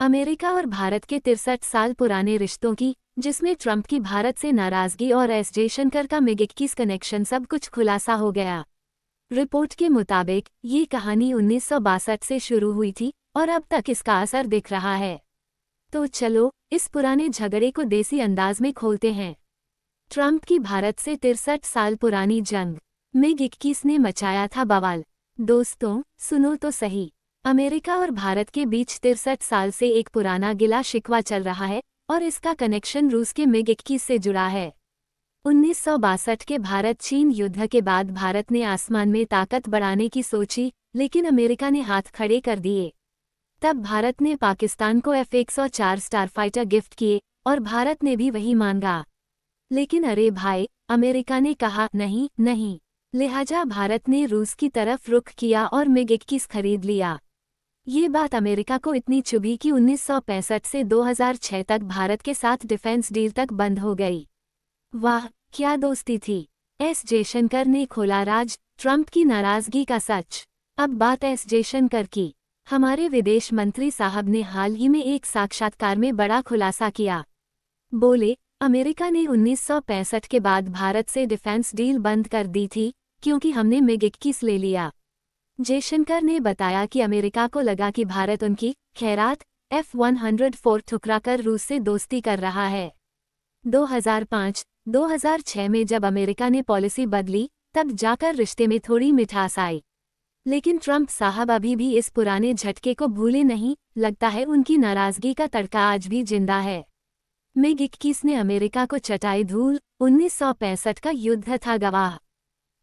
America और भारत के 63 साल पुराने रिश्तों की, जिसमें ट्रंप की भारत से नाराजगी और एस जयशंकर का मिग-21 कनेक्शन, सब कुछ खुलासा हो गया। रिपोर्ट के मुताबिक ये कहानी 1962 से शुरू हुई थी और अब तक इसका असर दिख रहा है। तो चलो इस पुराने झगड़े को देसी अंदाज में खोलते हैं। ट्रंप की भारत से 63 साल पुरानी जंग मिग-21 ने मचाया था बवाल। दोस्तों सुनो तो सही, अमेरिका और भारत के बीच 63 साल से एक पुराना गिला शिकवा चल रहा है और इसका कनेक्शन रूस के मिग-21 से जुड़ा है। 1962 के भारत चीन युद्ध के बाद भारत ने आसमान में ताकत बढ़ाने की सोची, लेकिन अमेरिका ने हाथ खड़े कर दिए। तब भारत ने पाकिस्तान को F-104 स्टारफाइटर गिफ्ट किए और भारत ने भी वही मांगा। लेकिन अरे भाई, अमेरिका ने कहा नहीं नहीं, लिहाजा भारत ने रूस की तरफ रुख किया और मिग-21 खरीद लिया। ये बात अमेरिका को इतनी चुभी कि 1965 से 2006 तक भारत के साथ डिफेंस डील तक बंद हो गई। वाह क्या दोस्ती थी। एस जयशंकर ने खोला राज, ट्रंप की नाराजगी का सच। अब बात एस जयशंकर की। हमारे विदेश मंत्री साहब ने हाल ही में एक साक्षात्कार में बड़ा खुलासा किया। बोले, अमेरिका ने 1965 के बाद भारत से डिफेंस डील बंद कर दी थी क्योंकि हमने मिग-21 ले लिया। जयशंकर ने बताया कि अमेरिका को लगा कि भारत उनकी खैरात F-104 ठुकराकर रूस से दोस्ती कर रहा है। 2005-2006 में जब अमेरिका ने पॉलिसी बदली, तब जाकर रिश्ते में थोड़ी मिठास आई। लेकिन ट्रंप साहब अभी भी इस पुराने झटके को भूले नहीं, लगता है उनकी नाराजगी का तड़का आज भी जिंदा है। मिग-21 ने अमेरिका को चटाई धूल, 1965 का युद्ध था गवाह।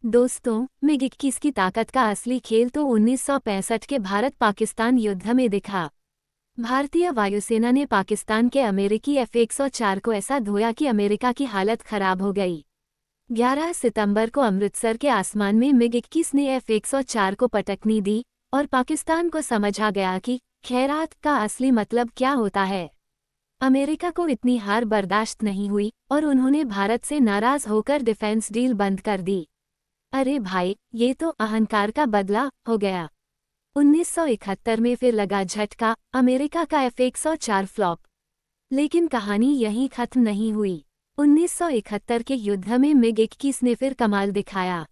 दोस्तों, मिग-21 की ताकत का असली खेल तो 1965 के भारत-पाकिस्तान युद्ध में दिखा। भारतीय वायुसेना ने पाकिस्तान के अमेरिकी F-104 को ऐसा धोया कि अमेरिका की हालत खराब हो गई। 11 सितंबर को अमृतसर के आसमान में मिग-21 ने F-104 को पटकनी दी और पाकिस्तान को समझ आ गया कि खैरात का असली मतलब क्या होता है। अमेरिका को इतनी हार बर्दाश्त नहीं हुई और उन्होंने भारत से नाराज होकर डिफेंस डील बंद कर दी। अरे भाई, ये तो अहंकार का बदला हो गया। 1971 में फिर लगा झटका, अमेरिका का F-104 फ्लॉप। लेकिन कहानी यहीं खत्म नहीं हुई। 1971 के युद्ध में मिग-21 ने फिर कमाल दिखाया।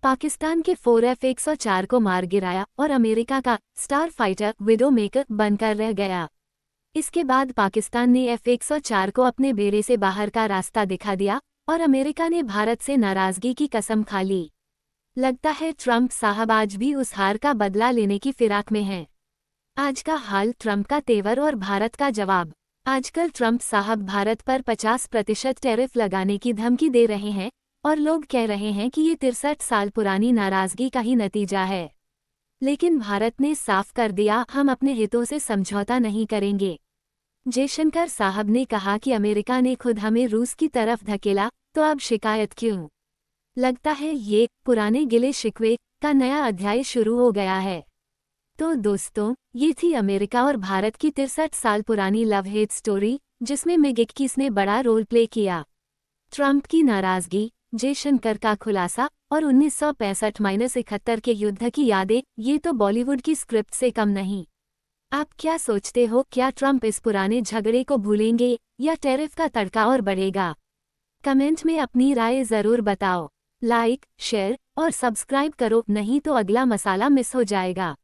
पाकिस्तान के 4 F-104 को मार गिराया और अमेरिका का स्टार फाइटर विडोमेकर बनकर रह गया। इसके बाद पाकिस्तान ने F-104 को अपने बेड़े से बाहर का रास्ता दिखा दिया और अमेरिका ने भारत से नाराजगी की कसम खा ली। लगता है ट्रंप साहब आज भी उस हार का बदला लेने की फिराक में हैं। आज का हाल, ट्रंप का तेवर और भारत का जवाब। आजकल ट्रंप साहब भारत पर 50% टैरिफ लगाने की धमकी दे रहे हैं और लोग कह रहे हैं कि ये 63 साल पुरानी नाराजगी का ही नतीजा है। लेकिन भारत ने साफ कर दिया, हम अपने हितों से समझौता नहीं करेंगे। जयशंकर साहब ने कहा कि अमेरिका ने खुद हमें रूस की तरफ धकेला, तो अब शिकायत क्यों। लगता है ये पुराने गिले शिकवे का नया अध्याय शुरू हो गया है। तो दोस्तों, ये थी अमेरिका और भारत की 63 साल पुरानी लव हेट स्टोरी, जिसमें मिग-21 ने बड़ा रोल प्ले किया। ट्रंप की नाराजगी, जयशंकर का खुलासा और 1965-71 के युद्ध की यादें, ये तो बॉलीवुड की स्क्रिप्ट से कम नहीं। आप क्या सोचते हो, क्या ट्रंप इस पुराने झगड़े को भूलेंगे या टैरिफ का तड़का और बढ़ेगा? कमेंट में अपनी राय ज़रूर बताओ। लाइक, शेयर और सब्सक्राइब करो, नहीं तो अगला मसाला मिस हो जाएगा।